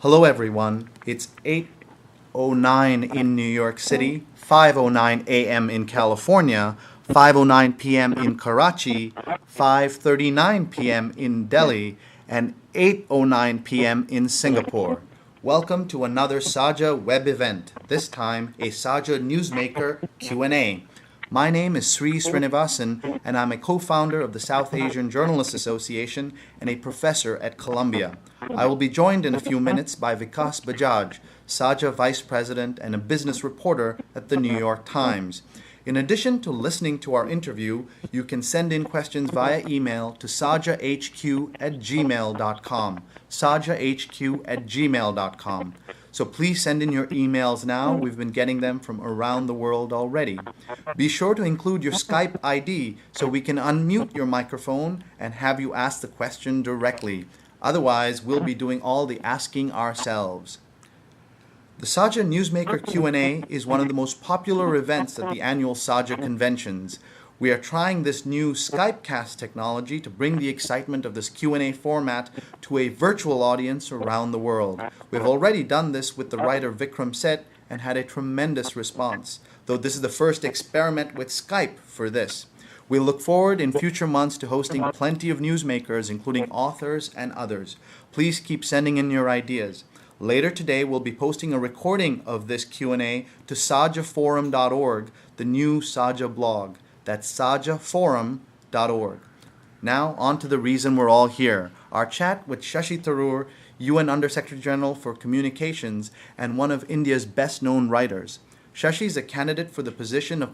Hello everyone. It's 8:09 in New York City, 5:09 a.m. in California, 5:09 p.m. in Karachi, 5:39 p.m. in Delhi, and 8:09 p.m. in Singapore. Welcome to another Saja web event, this time a Saja Newsmaker Q&A. My name is Sri Srinivasan, and I'm a co-founder of the South Asian Journalists Association and a professor at Columbia. I will be joined in a few minutes by Vikas Bajaj, Saja Vice President and a business reporter at the New York Times. In addition to listening to our interview, you can send in questions via email to sajahq@gmail.com, sajahq@gmail.com. So please send in your emails now. We've been getting them from around the world already. Be sure to include your Skype ID so we can unmute your microphone and have you ask the question directly. Otherwise, we'll be doing all the asking ourselves. The Saja Newsmaker Q&A is one of the most popular events at the annual Saja conventions. We are trying this new Skypecast technology to bring the excitement of this Q&A format to a virtual audience around the world. We've already done this with the writer Vikram Seth and had a tremendous response, though this is the first experiment with Skype for this. We look forward in future months to hosting plenty of newsmakers, including authors and others. Please keep sending in your ideas. Later today, we'll be posting a recording of this Q&A to sajaforum.org, the new Saja blog. That's sajaforum.org. Now, on to the reason we're all here. Our chat with Shashi Tharoor, UN Undersecretary General for Communications and one of India's best-known writers. Shashi is a candidate for the position of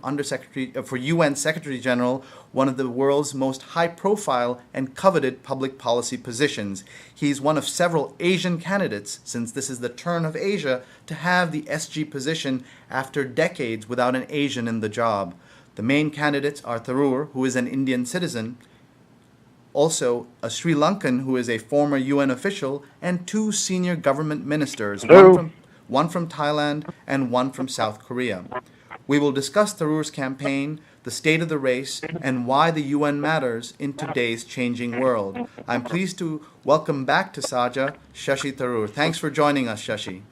for UN Secretary General, one of the world's most high-profile and coveted public policy positions. He's one of several Asian candidates, since this is the turn of Asia to have the SG position after decades without an Asian in the job. The main candidates are Tharoor, who is an Indian citizen, also a Sri Lankan who is a former UN official, and two senior government ministers, one from Thailand and one from South Korea. We will discuss Tharoor's campaign, the state of the race, and why the UN matters in today's changing world. I'm pleased to welcome back to Saja, Shashi Tharoor. Thanks for joining us, Shashi.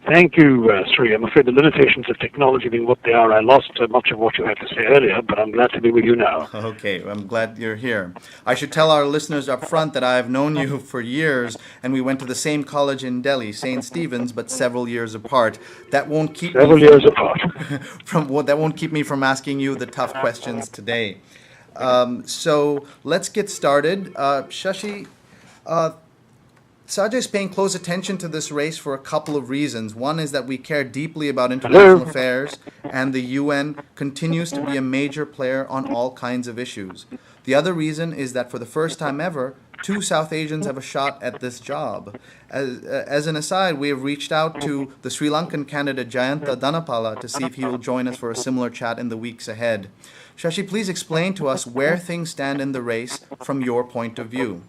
Thank you, Sri. I'm afraid the limitations of technology being what they are, I lost much of what you had to say earlier, but I'm glad to be with you now. Okay, I'm glad you're here. I should tell our listeners up front that I've known you for years, and we went to the same college in Delhi, St. Stephen's, but several years apart. That won't keep that won't keep me from asking you the tough questions today. So let's get started. Shashi, Saja is paying close attention to this race for a couple of reasons. One is that we care deeply about international affairs, and the UN continues to be a major player on all kinds of issues. The other reason is that for the first time ever, two South Asians have a shot at this job. As an aside, we have reached out to the Sri Lankan candidate Jayanta Dhanapala to see if he will join us for a similar chat in the weeks ahead. Shashi, please explain to us where things stand in the race from your point of view.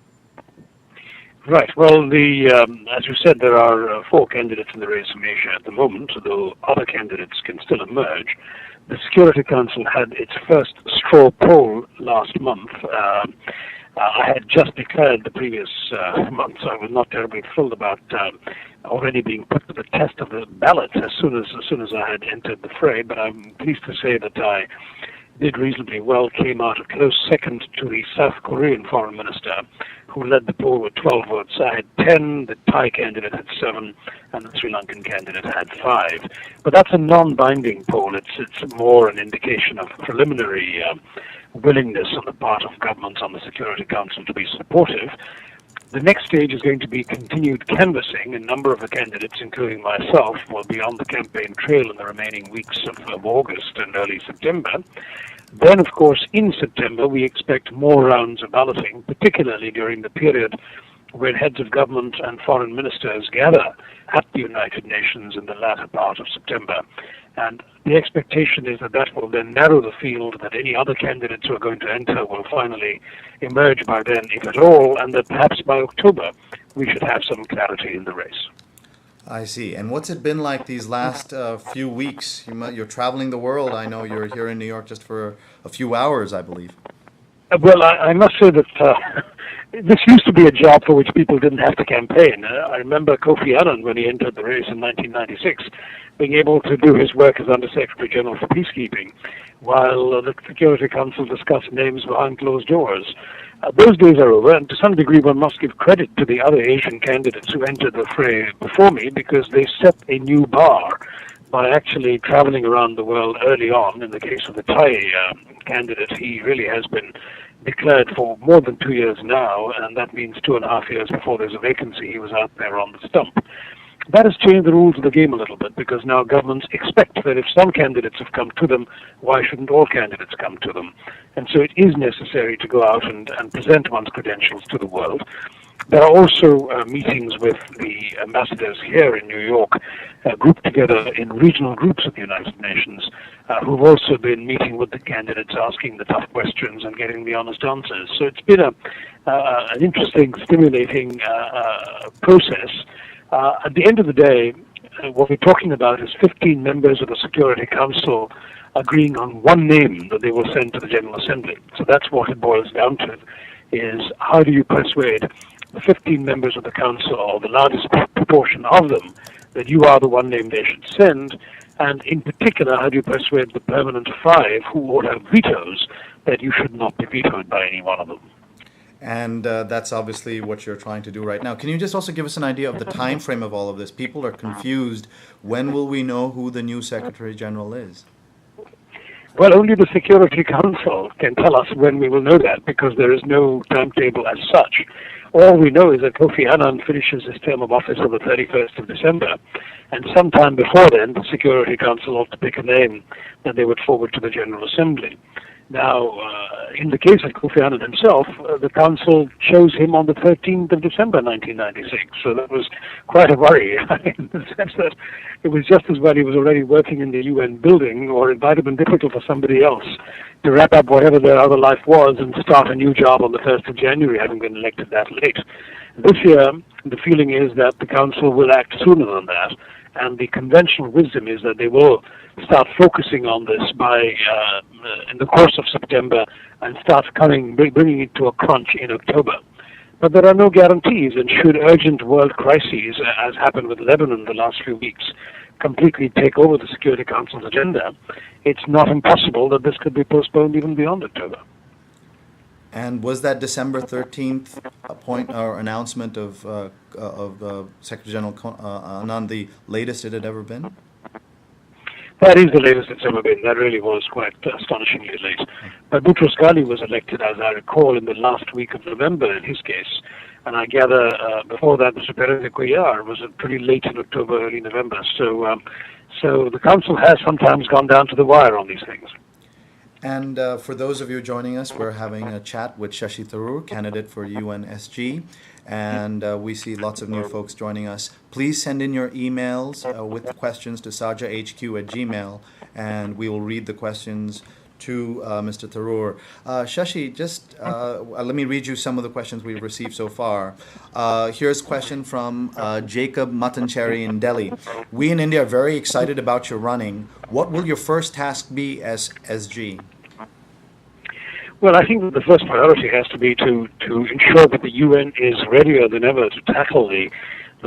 Right. Well, as you said, there are four candidates in the race from Asia at the moment, though other candidates can still emerge. The Security Council had its first straw poll last month. I had just declared the previous month, so I was not terribly thrilled about already being put to the test of the ballots as soon as I had entered the fray. But I'm pleased to say that I did reasonably well, came out a close second to the South Korean foreign minister, who led the poll with 12 votes. I had 10, the Thai candidate had 7, and the Sri Lankan candidate had 5. But that's a non-binding poll. It's more an indication of preliminary willingness on the part of governments on the Security Council to be supportive. The next stage is going to be continued canvassing. A number of the candidates, including myself, will be on the campaign trail in the remaining weeks of August and early September. Then, of course, in September, we expect more rounds of balloting, particularly during the period when heads of government and foreign ministers gather at the United Nations in the latter part of September. And the expectation is that will then narrow the field, that any other candidates who are going to enter will finally emerge by then, if at all, and that perhaps by October we should have some clarity in the race. I see. And what's it been like these last few weeks? You're traveling the world. I know you're here in New York just for a few hours, I believe. Well, I must say that this used to be a job for which people didn't have to campaign. I remember Kofi Annan, when he entered the race in 1996, being able to do his work as Under-Secretary General for Peacekeeping, while the Security Council discussed names behind closed doors. Those days are over, and to some degree one must give credit to the other Asian candidates who entered the fray before me, because they set a new bar by actually traveling around the world early on. In the case of the Thai candidate, he really has been declared for more than 2 years now, and that means 2.5 years before there's a vacancy, he was out there on the stump. That has changed the rules of the game a little bit, because now governments expect that if some candidates have come to them, why shouldn't all candidates come to them? And so it is necessary to go out and present one's credentials to the world. There are also meetings with the ambassadors here in New York, grouped together in regional groups of the United Nations, who've also been meeting with the candidates, asking the tough questions and getting the honest answers. So it's been an interesting, stimulating process. At the end of the day, what we're talking about is 15 members of the Security Council agreeing on one name that they will send to the General Assembly. So that's what it boils down to, is how do you persuade the 15 members of the Council, or the largest proportion of them, that you are the one name they should send, and in particular, how do you persuade the permanent 5 who would have vetoes that you should not be vetoed by any one of them? And that's obviously what you're trying to do right now. Can you just also give us an idea of the time frame of all of this? People are confused. When will we know who the new Secretary General is? Well, only the Security Council can tell us when we will know that, because there is no timetable as such. All we know is that Kofi Annan finishes his term of office on the 31st of December, and sometime before then, the Security Council ought to pick a name that they would forward to the General Assembly. Now, in the case of Kofi Annan himself, the Council chose him on the 13th of December 1996, so that was quite a worry, in the sense that it was just as well he was already working in the UN building, or it might have been difficult for somebody else to wrap up whatever their other life was and start a new job on the 1st of January, having been elected that late. This year, the feeling is that the Council will act sooner than that, and the conventional wisdom is that they will start focusing on this by in the course of September, and start bringing it to a crunch in October. But there are no guarantees, and should urgent world crises, as happened with Lebanon the last few weeks, completely take over the Security Council's agenda, it's not impossible that this could be postponed even beyond October. And was that December 13th point or announcement of Secretary General Annan the latest it had ever been? That is the latest it's ever been. That really was quite astonishingly late. But Boutros Ghali was elected, as I recall, in the last week of November in his case. And I gather before that, Mr. Perez de Cuellar was pretty late in October, early November. So the Council has sometimes gone down to the wire on these things. And for those of you joining us, we're having a chat with Shashi Tharoor, candidate for UNSG, and we see lots of new folks joining us. Please send in your emails with the questions to sajahq@gmail, and we will read the questions to Mr. Tharoor. Shashi, just let me read you some of the questions we've received so far. Here's a question from Jacob Matancheri in Delhi. We in India are very excited about your running. What will your first task be as SG? Well, I think that the first priority has to be to ensure that the UN is readier than ever to tackle the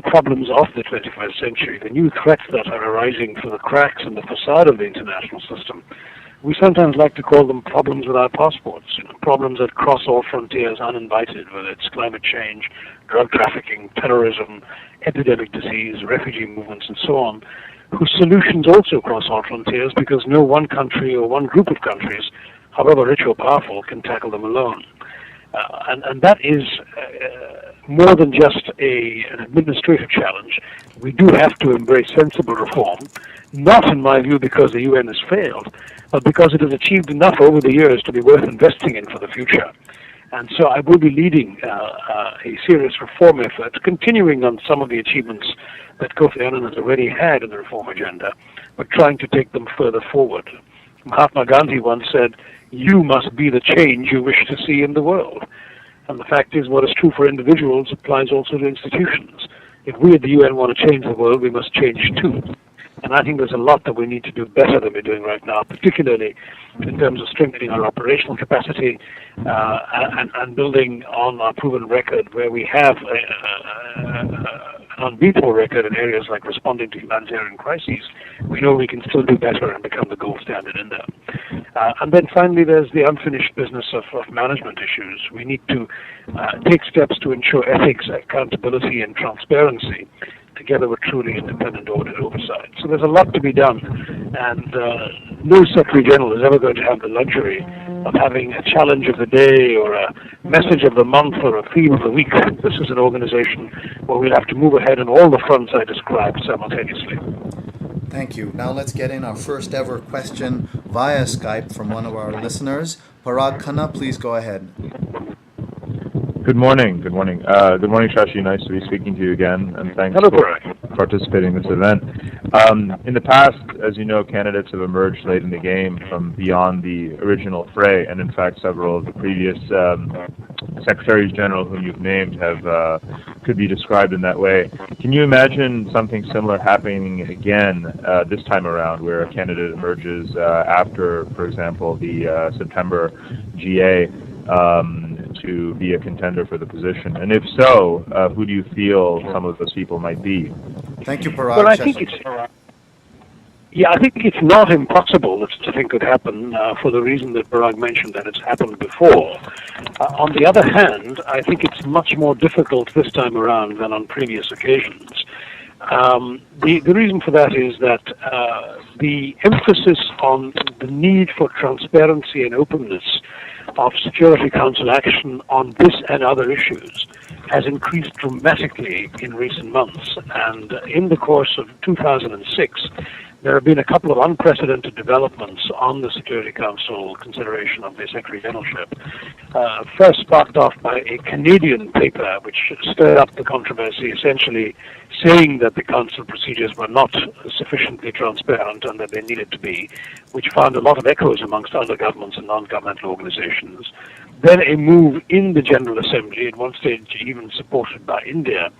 problems of the 21st century, the new threats that are arising through the cracks in the facade of the international system. We sometimes like to call them problems with our passports, problems that cross all frontiers uninvited, whether it's climate change, drug trafficking, terrorism, epidemic disease, refugee movements, and so on, whose solutions also cross all frontiers, because no one country or one group of countries, however rich or powerful, can tackle them alone. And that is more than just an administrative challenge. We do have to embrace sensible reform, not in my view because the UN has failed, but because it has achieved enough over the years to be worth investing in for the future. And so I will be leading a serious reform effort, continuing on some of the achievements that Kofi Annan has already had in the reform agenda, but trying to take them further forward. Mahatma Gandhi once said, "You must be the change you wish to see in the world." And the fact is, what is true for individuals applies also to institutions. If we at the UN want to change the world, we must change too. And I think there's a lot that we need to do better than we're doing right now, particularly in terms of strengthening our operational capacity and building on our proven record where we have an unbeatable record in areas like responding to humanitarian crises. We know we can still do better and become the gold standard in there. And then finally, there's the unfinished business of management issues. We need to take steps to ensure ethics, accountability, and transparency, together with truly independent audit oversight. So there's a lot to be done, and no Secretary General is ever going to have the luxury of having a challenge of the day or a message of the month or a theme of the week. This is an organization where we'll have to move ahead on all the fronts I described simultaneously. Thank you. Now let's get in our first ever question via Skype from one of our listeners. Parag Khanna, please go ahead. Good morning. Good morning. Good morning, Shashi. Nice to be speaking to you again, and thanks for participating in this event. In the past, as you know, candidates have emerged late in the game from beyond the original fray, and in fact, several of the previous Secretaries General whom you've named could be described in that way. Can you imagine something similar happening again this time around, where a candidate emerges after, for example, the September GA? To be a contender for the position? And if so, who do you feel some of those people might be? Thank you, Parag. Well, I think it's not impossible that such a thing could happen for the reason that Parag mentioned, that it's happened before. On the other hand, I think it's much more difficult this time around than on previous occasions. The reason for that is that the emphasis on the need for transparency and openness of Security Council action on this and other issues has increased dramatically in recent months. And in the course of 2006, there have been a couple of unprecedented developments on the Security Council consideration of the Secretary Generalship. First sparked off by a Canadian paper which stirred up the controversy, essentially saying that the Council procedures were not sufficiently transparent and that they needed to be, which found a lot of echoes amongst other governments and non-governmental organizations. Then a move in the General Assembly, at one stage even supported by India,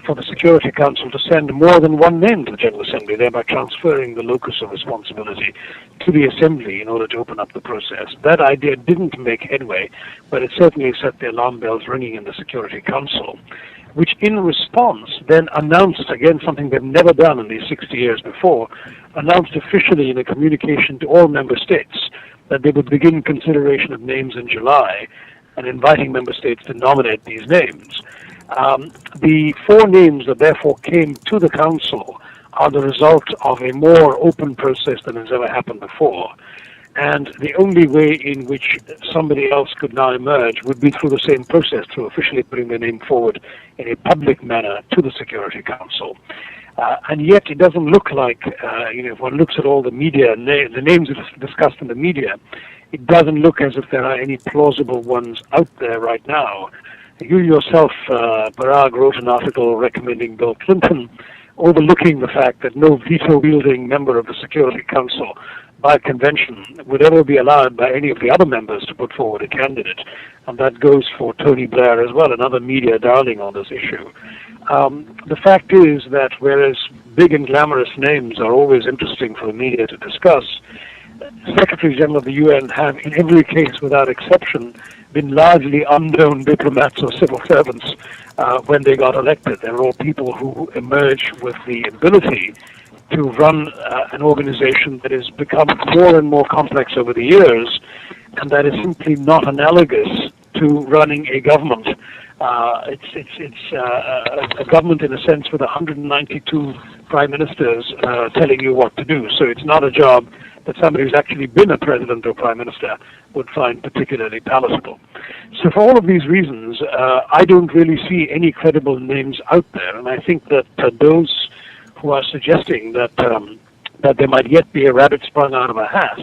for the Security Council to send more than one name to the General Assembly, thereby transferring the locus of responsibility to the Assembly in order to open up the process. That idea didn't make headway, but it certainly set the alarm bells ringing in the Security Council, which in response then announced, again something they've never done in these 60 years before, announced officially in a communication to all member states that they would begin consideration of names in July and inviting member states to nominate these names. The four names that therefore came to the Council are the result of a more open process than has ever happened before. And the only way in which somebody else could now emerge would be through the same process, through officially putting their name forward in a public manner to the Security Council. And yet it doesn't look like, if one looks at all the media, the names discussed in the media, it doesn't look as if there are any plausible ones out there right now. You yourself, Parag, wrote an article recommending Bill Clinton, overlooking the fact that no veto-wielding member of the Security Council by convention would ever be allowed by any of the other members to put forward a candidate. And that goes for Tony Blair as well, another media darling on this issue. The fact is that whereas big and glamorous names are always interesting for the media to discuss, Secretary General of the UN have, in every case without exception, been largely unknown diplomats or civil servants when they got elected. They're all people who emerge with the ability to run an organization that has become more and more complex over the years, and that is simply not analogous to running a government. It's a government in a sense with 192 prime ministers telling you what to do. So it's not a job that somebody who's actually been a president or prime minister would find particularly palatable. So for all of these reasons, I don't really see any credible names out there, and I think that those who are suggesting that there might yet be a rabbit sprung out of a hat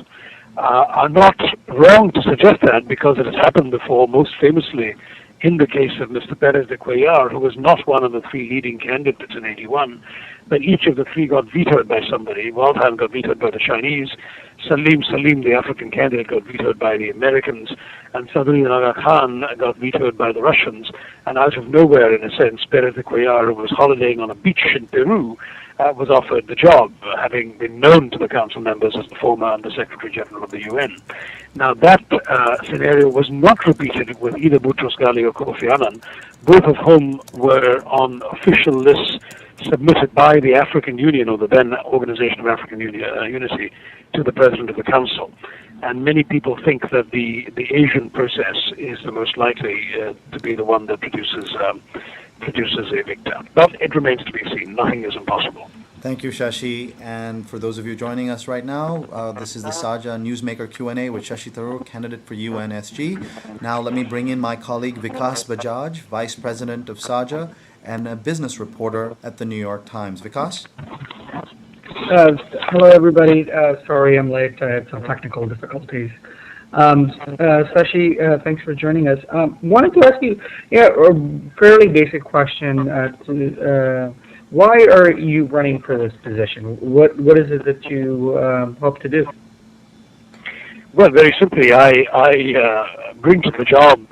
are not wrong to suggest that, because it has happened before, most famously in the case of Mr. Perez de Cuellar, who was not one of the three leading candidates in '81, but each of the three got vetoed by somebody. Waldheim got vetoed by the Chinese, Salim, the African candidate, got vetoed by the Americans, and Sadruddin Aga Khan got vetoed by the Russians. And out of nowhere, in a sense, Perez de Cuellar, who was holidaying on a beach in Peru, was offered the job, having been known to the council members as the former Under Secretary General of the UN. Now, that scenario was not repeated with either Boutros Ghali or Kofi Annan, both of whom were on official lists submitted by the African Union, or the then Organization of African Unity, to the President of the Council. And many people think that the Asian process is the most likely to be the one that produces a victor. But it remains to be seen. Nothing is impossible. Thank you, Shashi. And for those of you joining us right now, this is the Saja Newsmaker Q&A with Shashi Tharoor, candidate for UNSG. Now let me bring in my colleague Vikas Bajaj, Vice President of Saja and a business reporter at the New York Times. Vikas? Hello, everybody. Sorry I'm late. I had some technical difficulties. Shashi, thanks for joining us. Wanted to ask you a fairly basic question. Why are you running for this position? What is it that you hope to do? Well, very simply, I bring to the job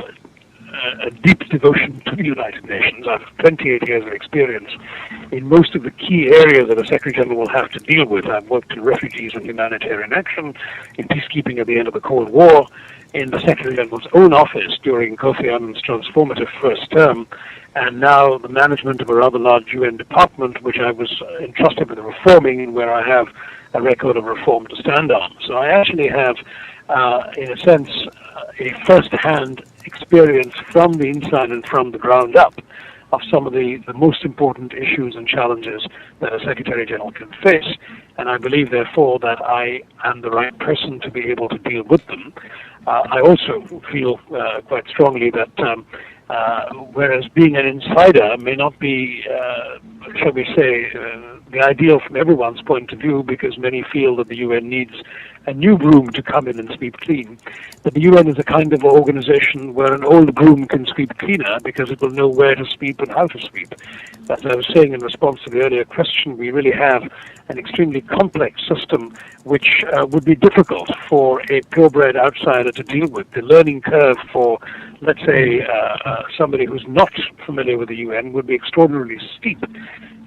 a deep devotion to the United Nations. I have 28 years of experience in most of the key areas that a Secretary General will have to deal with. I've worked in refugees and humanitarian action, in peacekeeping at the end of the Cold War, in the Secretary General's own office during Kofi Annan's transformative first term, and now the management of a rather large UN department, which I was entrusted with reforming and where I have a record of reform to stand on. So I actually have, in a sense, a first-hand experience from the inside and from the ground up of some of the most important issues and challenges that a Secretary General can face, and I believe, therefore, that I am the right person to be able to deal with them. I also feel quite strongly that whereas being an insider may not be, shall we say, the ideal from everyone's point of view, because many feel that the UN needs a new broom to come in and sweep clean. But the UN is a kind of organization where an old broom can sweep cleaner because it will know where to sweep and how to sweep. As I was saying in response to the earlier question, we really have an extremely complex system which would be difficult for a purebred outsider to deal with. The learning curve for, let's say, somebody who's not familiar with the UN would be extraordinarily steep.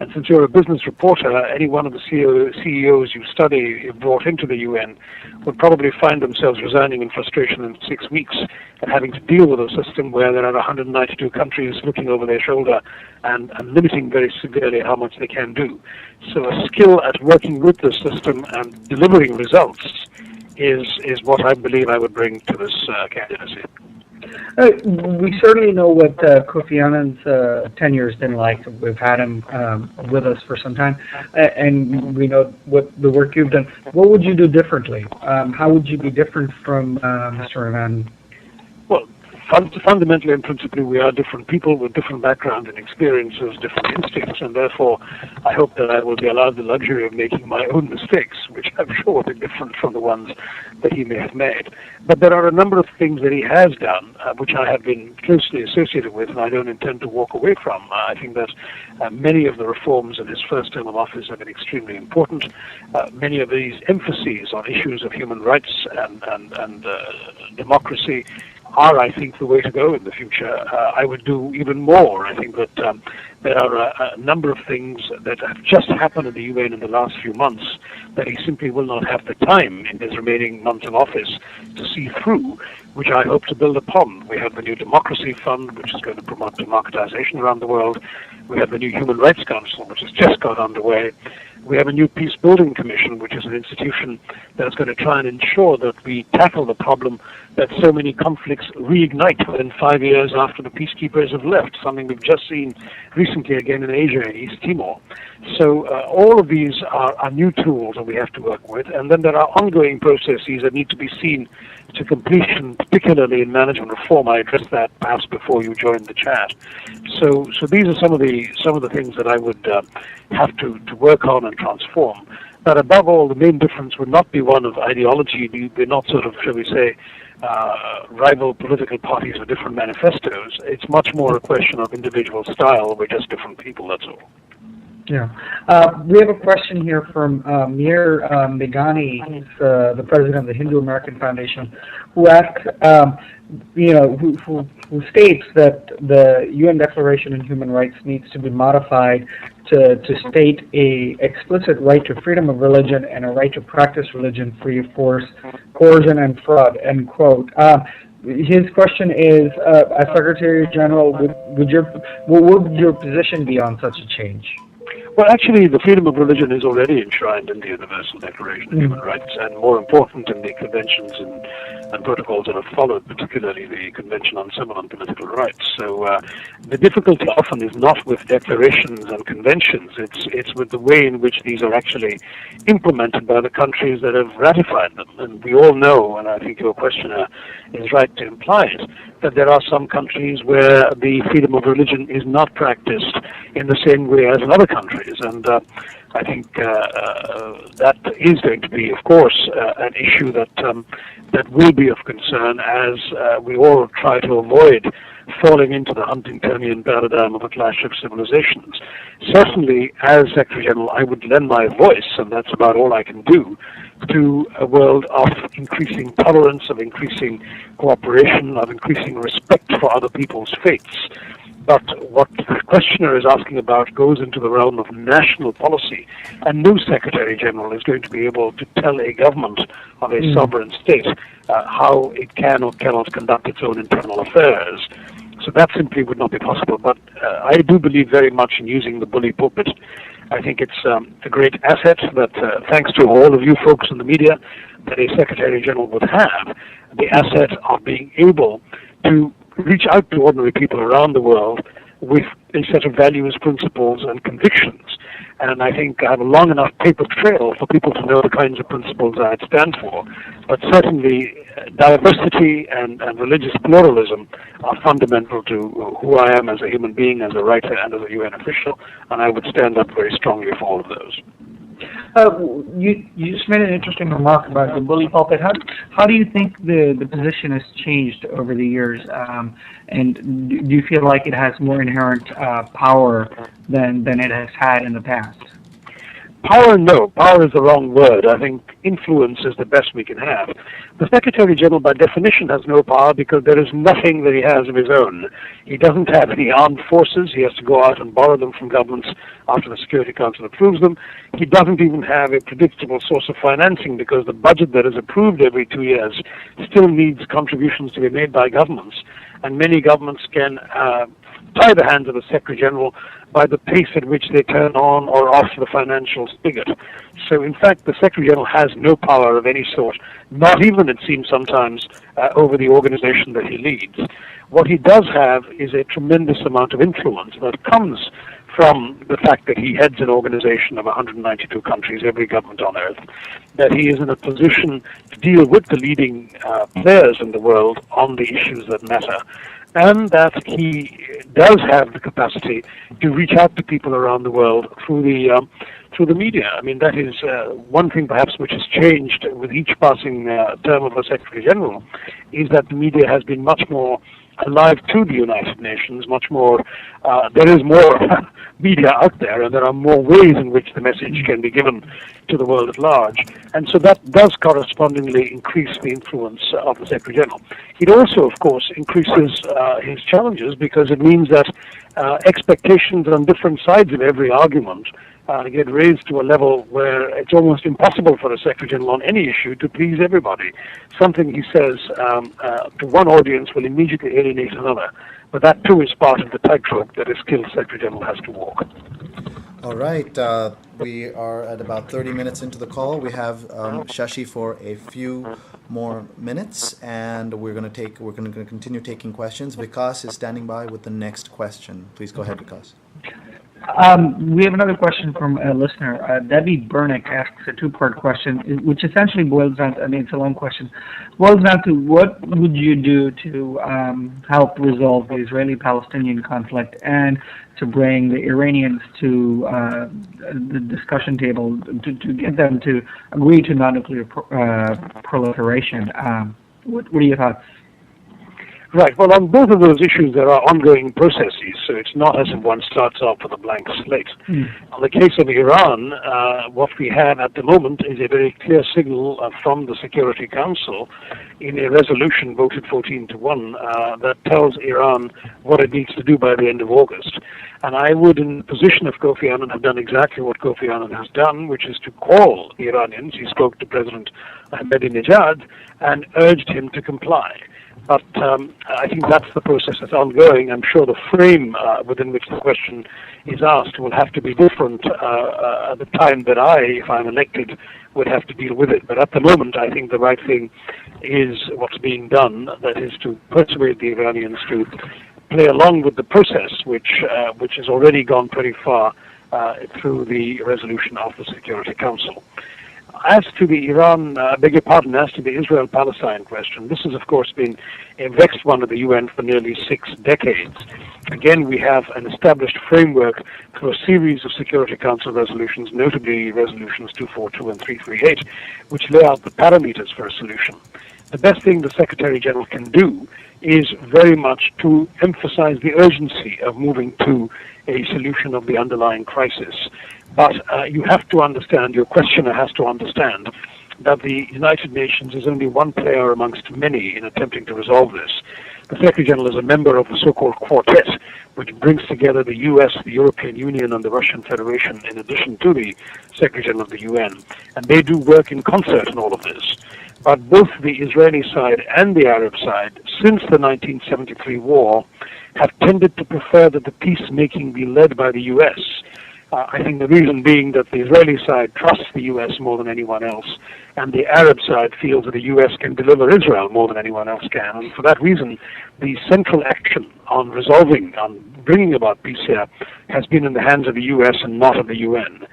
And since you're a business reporter, any one of the CEOs you study brought into the UN would probably find themselves resigning in frustration in 6 weeks and having to deal with a system where there are 192 countries looking over their shoulder and limiting very severely how much they can do. So a skill at working with the system and delivering results is what I believe I would bring to this candidacy. We certainly know what Kofi Annan's tenure has been like. We've had him with us for some time, and we know what the work you've done. What would you do differently? How would you be different from Mr. Annan? Well, fundamentally and principally, we are different people with different backgrounds and experiences, different instincts, and therefore I hope that I will be allowed the luxury of making my own mistakes, which I'm sure will be different from the ones that he may have made. But there are a number of things that he has done, which I have been closely associated with, and I don't intend to walk away from. I think that many of the reforms in his first term of office have been extremely important. Many of these emphases on issues of human rights and democracy are, I think, the way to go in the future. I would do even more. I think that there are a number of things that have just happened in the UN in the last few months that he simply will not have the time in his remaining months of office to see through, which I hope to build upon. We have the new Democracy Fund, which is going to promote democratization around the world. We have the new Human Rights Council, which has just got underway. We have a new Peace Building Commission, which is an institution that is going to try and ensure that we tackle the problem that so many conflicts reignite within 5 years after the peacekeepers have left, something we've just seen recently again in Asia, in East Timor. So all of these are new tools that we have to work with, and then there are ongoing processes that need to be seen to completion, particularly in management reform. I addressed that perhaps before you joined the chat. So these are some of the things that I would have to work on and transform. But above all, the main difference would not be one of ideology. We're not sort of, shall we say, rival political parties with different manifestos. It's much more a question of individual style. We're just different people, that's all. Yeah. We have a question here from Mir Megani, who's the president of the Hindu American Foundation, who asks, who states that the UN Declaration on Human Rights needs to be modified to state a explicit right to freedom of religion and a right to practice religion free of force, coercion, and fraud, end quote. His question is, as Secretary General, what would your position be on such a change? Well, actually, the freedom of religion is already enshrined in the Universal Declaration of Human Rights, and more important, in the conventions and protocols that have followed, particularly the Convention on Civil and Political Rights. So the difficulty often is not with declarations and conventions, it's with the way in which these are actually implemented by the countries that have ratified them. And we all know, and I think your questioner is right to imply it, that there are some countries where the freedom of religion is not practiced in the same way as in other countries. And I think that is going to be, of course, an issue that will be of concern as we all try to avoid falling into the Huntingtonian paradigm of a clash of civilizations. Certainly, as Secretary General, I would lend my voice, and that's about all I can do, to a world of increasing tolerance, of increasing cooperation, of increasing respect for other people's faiths. But what the questioner is asking about goes into the realm of national policy, and no Secretary General is going to be able to tell a government of a sovereign state how it can or cannot conduct its own internal affairs. So that simply would not be possible. But I do believe very much in using the bully pulpit. I think it's a great asset that, thanks to all of you folks in the media, that a Secretary General would have, the asset of being able to reach out to ordinary people around the world with a set of values, principles, and convictions. And I think I have a long enough paper trail for people to know the kinds of principles I'd stand for. But certainly, diversity and religious pluralism are fundamental to who I am as a human being, as a writer, and as a UN official, and I would stand up very strongly for all of those. You just made an interesting remark about the bully pulpit. How do you think the position has changed over the years? And do you feel like it has more inherent power than it has had in the past? Power, no. Power is the wrong word. I think influence is the best we can have. The Secretary General, by definition, has no power because there is nothing that he has of his own. He doesn't have any armed forces. He has to go out and borrow them from governments after the Security Council approves them. He doesn't even have a predictable source of financing because the budget that is approved every 2 years still needs contributions to be made by governments. And many governments can tie the hands of the Secretary General by the pace at which they turn on or off the financial spigot. So, in fact, the Secretary General has no power of any sort, not even, it seems sometimes, over the organization that he leads. What he does have is a tremendous amount of influence that comes from the fact that he heads an organization of 192 countries, every government on earth, that he is in a position to deal with the leading players in the world on the issues that matter, and that he does have the capacity to reach out to people around the world through the media. I mean, that is one thing perhaps which has changed with each passing term of the Secretary General, is that the media has been much more alive to the United Nations, much more, there is more media out there, and there are more ways in which the message can be given to the world at large. And so that does correspondingly increase the influence of the Secretary General. It also, of course, increases his challenges because it means that expectations on different sides of every argument get raised to a level where it's almost impossible for a Secretary General on any issue to please everybody. Something he says to one audience will immediately alienate another. But that too is part of the tightrope that a skilled Secretary General has to walk. All right, we are at about 30 minutes into the call. We have Shashi for a few more minutes, and we're going to continue taking questions. Vikas is standing by with the next question. Please go ahead, Vikas. We have another question from a listener. Debbie Burnick asks a two-part question, which essentially boils down to, I mean, it's a long question, boils down to what would you do to help resolve the Israeli-Palestinian conflict and to bring the Iranians to the discussion table to get them to agree to non-nuclear proliferation. What are your thoughts? Right. Well, on both of those issues, there are ongoing processes, so it's not as if one starts off with a blank slate. On the case of Iran, what we have at the moment is a very clear signal from the Security Council in a resolution voted 14-1 that tells Iran what it needs to do by the end of August. And I would, in the position of Kofi Annan, have done exactly what Kofi Annan has done, which is to call the Iranians. He spoke to President Ahmadinejad and urged him to comply. But I think that's the process that's ongoing. I'm sure the frame within which the question is asked will have to be different at the time that I, if I'm elected, would have to deal with it. But at the moment, I think the right thing is what's being done, that is to persuade the Iranians to play along with the process, which has already gone pretty far through the resolution of the Security Council. As to the as to the Israel-Palestine question, this has, of course, been a vexed one of the UN for nearly 6 decades. Again, we have an established framework through a series of Security Council resolutions, notably resolutions 242 and 338, which lay out the parameters for a solution. The best thing the Secretary General can do is very much to emphasize the urgency of moving to a solution of the underlying crisis. But you have to understand, your questioner has to understand, that the United Nations is only one player amongst many in attempting to resolve this. The Secretary General is a member of the so-called Quartet, which brings together the U.S., the European Union, and the Russian Federation, in addition to the Secretary General of the UN. And they do work in concert in all of this. But both the Israeli side and the Arab side, since the 1973 war, have tended to prefer that the peacemaking be led by the U.S. I think the reason being that the Israeli side trusts the U.S. more than anyone else, and the Arab side feels that the U.S. can deliver Israel more than anyone else can. And for that reason, the central action on bringing about peace here has been in the hands of the U.S. and not of the UN.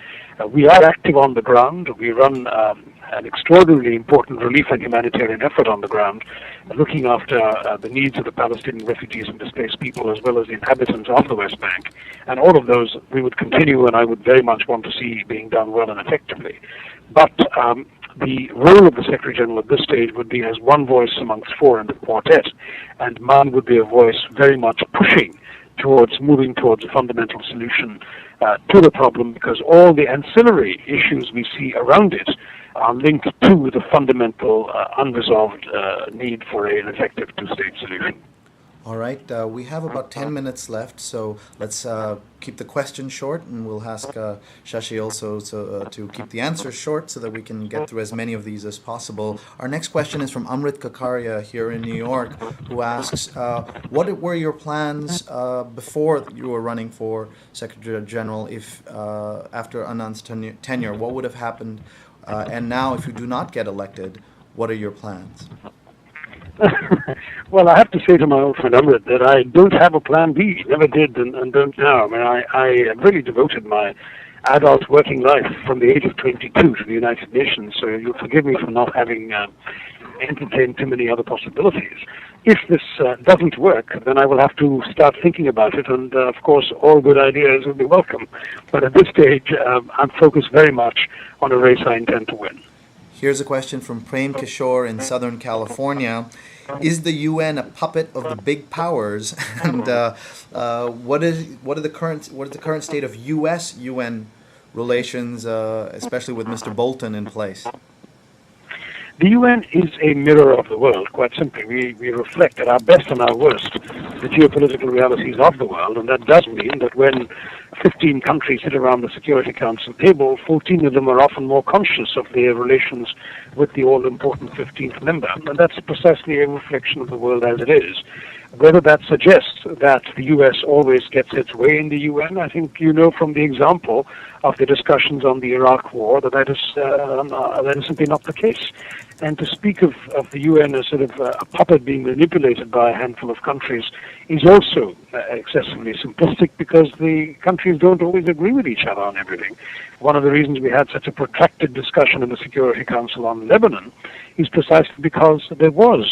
We are active on the ground. We run an extraordinarily important relief and humanitarian effort on the ground, looking after the needs of the Palestinian refugees and displaced people, as well as the inhabitants of the West Bank. And all of those we would continue, and I would very much want to see being done well and effectively. But the role of the Secretary General at this stage would be as one voice amongst 4 in the quartet, and mine would be a voice very much moving towards a fundamental solution to the problem, because all the ancillary issues we see around it are linked to the fundamental unresolved need for an effective two-state solution. All right, we have about 10 minutes left, so let's keep the question short, and we'll ask Shashi also to keep the answers short so that we can get through as many of these as possible. Our next question is from Amrit Kakaria here in New York, who asks, what were your plans before you were running for Secretary General if after Anand's tenure? What would have happened? And now, if you do not get elected, what are your plans? Well, I have to say to my old friend Amrit that I don't have a plan B, never did and don't now. I mean, I really devoted my adult working life from the age of 22 to the United Nations, so you'll forgive me for not having entertained too many other possibilities. If this doesn't work, then I will have to start thinking about it, and of course all good ideas will be welcome. But at this stage, I'm focused very much on a race I intend to win. Here's a question from Prem Kishore in Southern California. Is the UN a puppet of the big powers? And what is the current state of U.S.-UN relations, especially with Mr. Bolton in place? The UN is a mirror of the world, quite simply. We reflect at our best and our worst the geopolitical realities of the world, and that does mean that when 15 countries sit around the Security Council table, 14 of them are often more conscious of their relations with the all-important 15th member, and that's precisely a reflection of the world as it is. Whether that suggests that the U.S. always gets its way in the UN, I think you know from the example of the discussions on the Iraq War that is simply not the case. And to speak of the UN as sort of a puppet being manipulated by a handful of countries is also excessively simplistic, because the countries don't always agree with each other on everything. One of the reasons we had such a protracted discussion in the Security Council on Lebanon is precisely because there were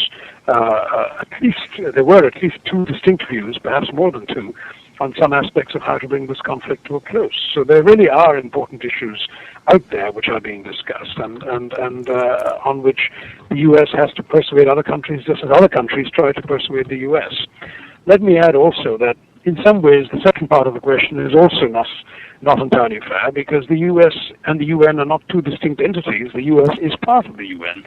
at least two distinct views, perhaps more than two, on some aspects of how to bring this conflict to a close. So there really are important issues out there which are being discussed, and on which the U.S. has to persuade other countries, just as other countries try to persuade the U.S. Let me add also that in some ways the second part of the question is also not entirely fair, because the U.S. and the UN are not two distinct entities. The U.S. is part of the UN.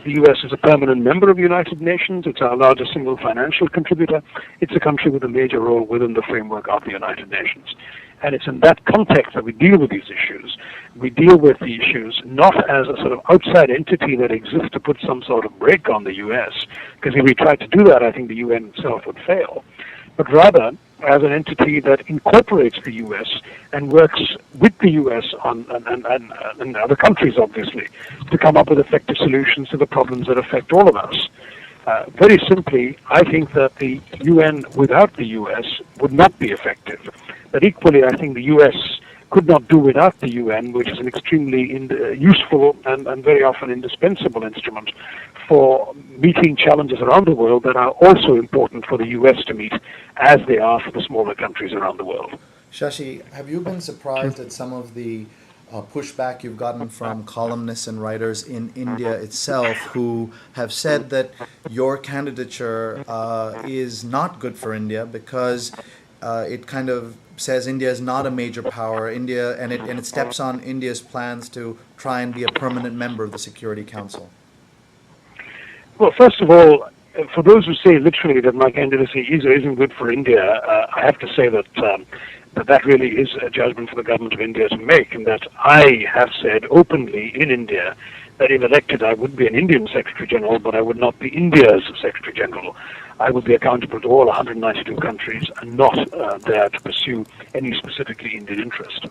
The U.S. is a permanent member of the United Nations. It's our largest single financial contributor. It's a country with a major role within the framework of the United Nations. And it's in that context that we deal with these issues. We deal with the issues not as a sort of outside entity that exists to put some sort of brake on the U.S., because if we tried to do that, I think the UN itself would fail, but rather as an entity that incorporates the U.S. and works with the U.S. and other countries, obviously, to come up with effective solutions to the problems that affect all of us. Very simply, I think that the UN without the U.S. would not be effective. But equally, I think the U.S. could not do without the UN, which is an extremely useful and very often indispensable instrument for meeting challenges around the world that are also important for the U.S. to meet, as they are for the smaller countries around the world. Shashi, have you been surprised at some of the pushback you've gotten from columnists and writers in India itself who have said that your candidature is not good for India because it kind of says India is not a major power, and it steps on India's plans to try and be a permanent member of the Security Council? Well, first of all, for those who say literally that my candidacy is or isn't good for India, I have to say that that really is a judgment for the government of India to make, and that I have said openly in India that if elected I would be an Indian Secretary General, but I would not be India's Secretary General. I would be accountable to all 192 countries and not there to pursue any specifically Indian interest.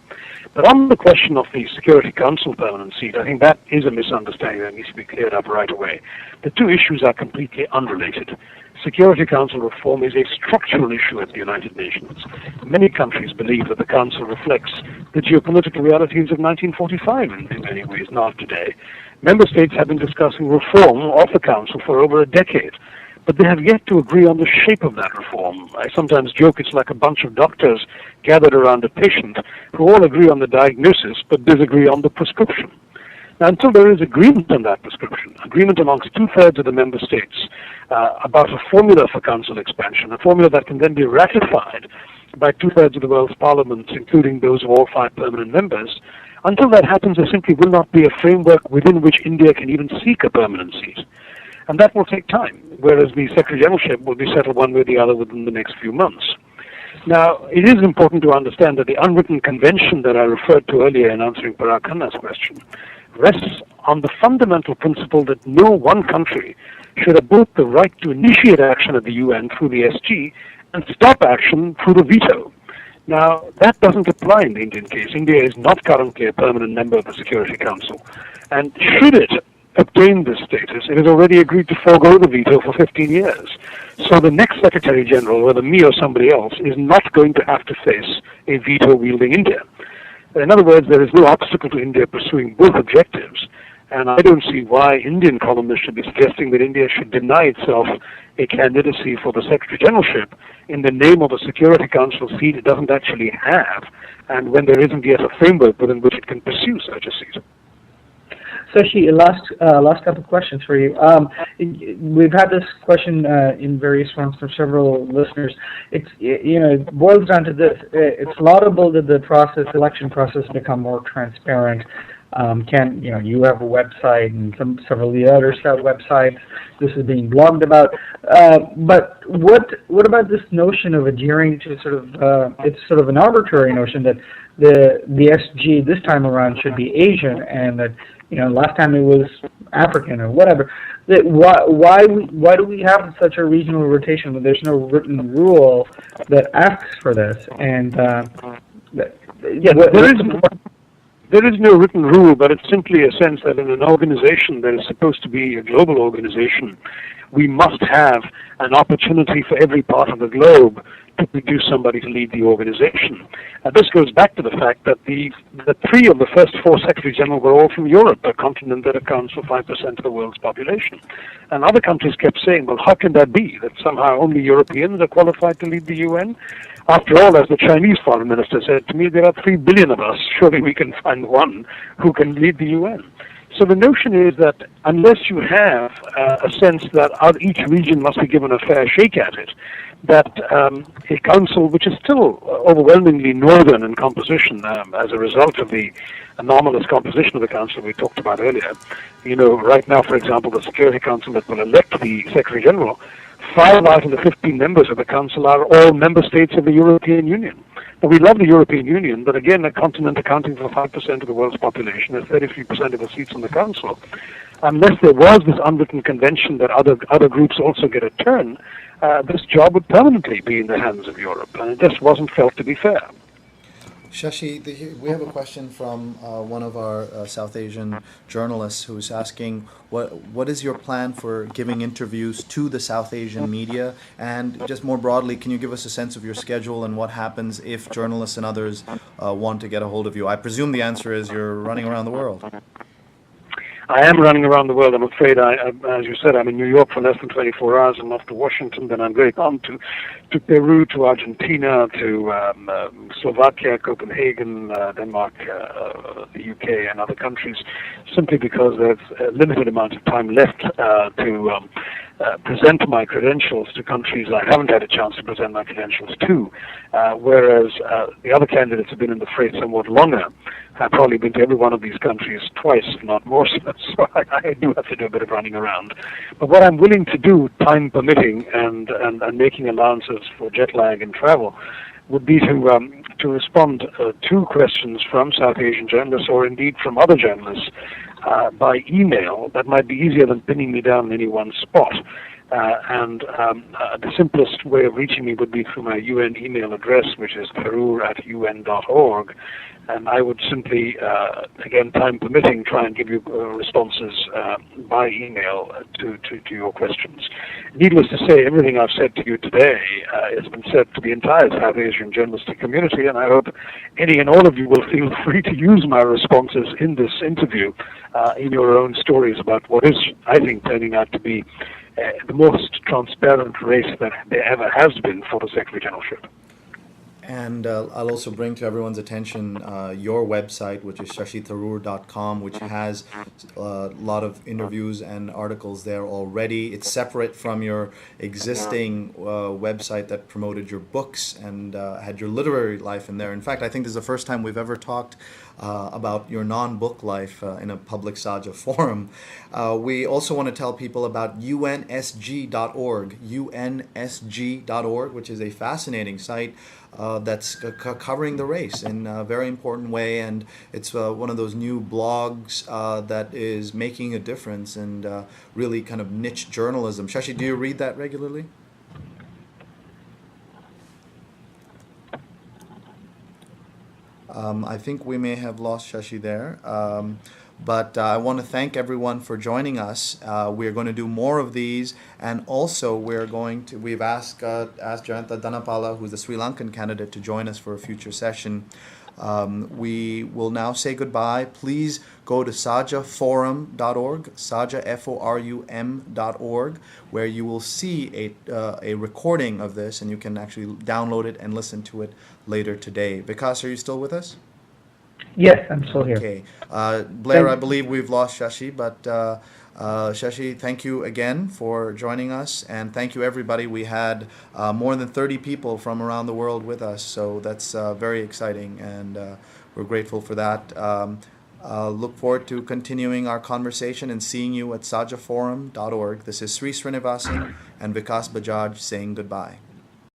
But on the question of the Security Council permanent seat, I think that is a misunderstanding that needs to be cleared up right away. The two issues are completely unrelated. Security Council reform is a structural issue at the United Nations. Many countries believe that the Council reflects the geopolitical realities of 1945 in many ways, not today. Member states have been discussing reform of the Council for over a decade, but they have yet to agree on the shape of that reform. I sometimes joke it's like a bunch of doctors gathered around a patient who all agree on the diagnosis but disagree on the prescription. Now, until there is agreement on that prescription, agreement amongst two-thirds of the member states about a formula for council expansion, a formula that can then be ratified by two-thirds of the world's parliaments, including those of all 5 permanent members, until that happens, there simply will not be a framework within which India can even seek a permanent seat. And that will take time, whereas the Secretary Generalship will be settled one way or the other within the next few months. Now, it is important to understand that the unwritten convention that I referred to earlier in answering Parag Khanna's question rests on the fundamental principle that no one country should have both the right to initiate action at the UN through the SG and stop action through the veto. Now, that doesn't apply in the Indian case. India is not currently a permanent member of the Security Council. And should it obtain this status, it has already agreed to forego the veto for 15 years. So the next Secretary General, whether me or somebody else, is not going to have to face a veto-wielding India. In other words, there is no obstacle to India pursuing both objectives. And I don't see why Indian columnists should be suggesting that India should deny itself a candidacy for the Secretary Generalship in the name of a Security Council seat it doesn't actually have, and when there isn't yet a framework within which it can pursue such a seat. Sashi, last couple of questions for you. We've had this question in various forms from several listeners. It boils down to this. It's laudable that the election process become more transparent. You have a website and several of the others have websites. This is being blogged about. But what about this notion of adhering to it's sort of an arbitrary notion that the SG this time around should be Asian, and that last time it was African or whatever. Why do we have such a regional rotation when there's no written rule that asks for this? And there is no written rule, but it's simply a sense that in an organization that is supposed to be a global organization, we must have an opportunity for every part of the globe to produce somebody to lead the organization. And this goes back to the fact that the 3 of the first 4 Secretary General were all from Europe, a continent that accounts for 5% of the world's population. And other countries kept saying, well, how can that be, that somehow only Europeans are qualified to lead the UN? After all, as the Chinese foreign minister said to me, there are 3 billion of us. Surely we can find one who can lead the UN. So the notion is that unless you have a sense that each region must be given a fair shake at it, that a council which is still overwhelmingly northern in composition as a result of the anomalous composition of the council we talked about earlier. Right now, for example, the Security Council that will elect the Secretary General, 5 out of the 15 members of the council are all member states of the European Union. Now, we love the European Union, but again, a continent accounting for 5% of the world's population has 33% of the seats on the council. Unless there was this unwritten convention that other groups also get a turn, this job would permanently be in the hands of Europe, and it just wasn't felt to be fair. Shashi, we have a question from one of our South Asian journalists who's asking, what is your plan for giving interviews to the South Asian media? And just more broadly, can you give us a sense of your schedule and what happens if journalists and others want to get a hold of you? I presume the answer is you're running around the world. I am running around the world. I'm afraid, as you said, I'm in New York for less than 24 hours. I'm off to Washington, then I'm going on to Peru, to Argentina, to Slovakia, Copenhagen, Denmark, the UK, and other countries, simply because there's a limited amount of time left to present my credentials to countries I haven't had a chance to present my credentials to, whereas the other candidates have been in the fray somewhat longer. I've probably been to every one of these countries twice, if not more, so I do have to do a bit of running around. But what I'm willing to do, time permitting, and making allowances for jet lag and travel, would be to respond to questions from South Asian journalists, or indeed from other journalists, by email. That might be easier than pinning me down in any one spot. The simplest way of reaching me would be through my UN email address, which is tharoor@un.org. And I would simply, again, time permitting, try and give you responses by email to your questions. Needless to say, everything I've said to you today has been said to the entire South Asian journalistic community, and I hope any and all of you will feel free to use my responses in this interview in your own stories about what is, I think, turning out to be the most transparent race that there ever has been for the Secretary Generalship. And I'll also bring to everyone's attention your website, which is shashitharoor.com, which has a lot of interviews and articles there already. It's separate from your existing website that promoted your books and had your literary life in there. In fact, I think this is the first time we've ever talked about your non-book life in a public Saja forum. We also want to tell people about unsg.org, unsg.org, which is a fascinating site that's covering the race in a very important way, and it's one of those new blogs that is making a difference and really kind of niche journalism. Shashi, do you read that regularly? I think we may have lost Shashi there. But I want to thank everyone for joining us. We're going to do more of these, and also we've asked Jayanta Dhanapala, who's the Sri Lankan candidate, to join us for a future session. We will now say goodbye. Please go to sajaforum.org, saja, Forum.org, where you will see a recording of this, and you can actually download it and listen to it later today. Vikas, are you still with us? Yes, I'm still here. Okay. Blair, I believe we've lost Shashi, but Shashi, thank you again for joining us, and thank you everybody. We had more than 30 people from around the world with us, so that's very exciting, and we're grateful for that. Look forward to continuing our conversation and seeing you at sajaforum.org. This is Sri Srinivasan and Vikas Bajaj saying goodbye.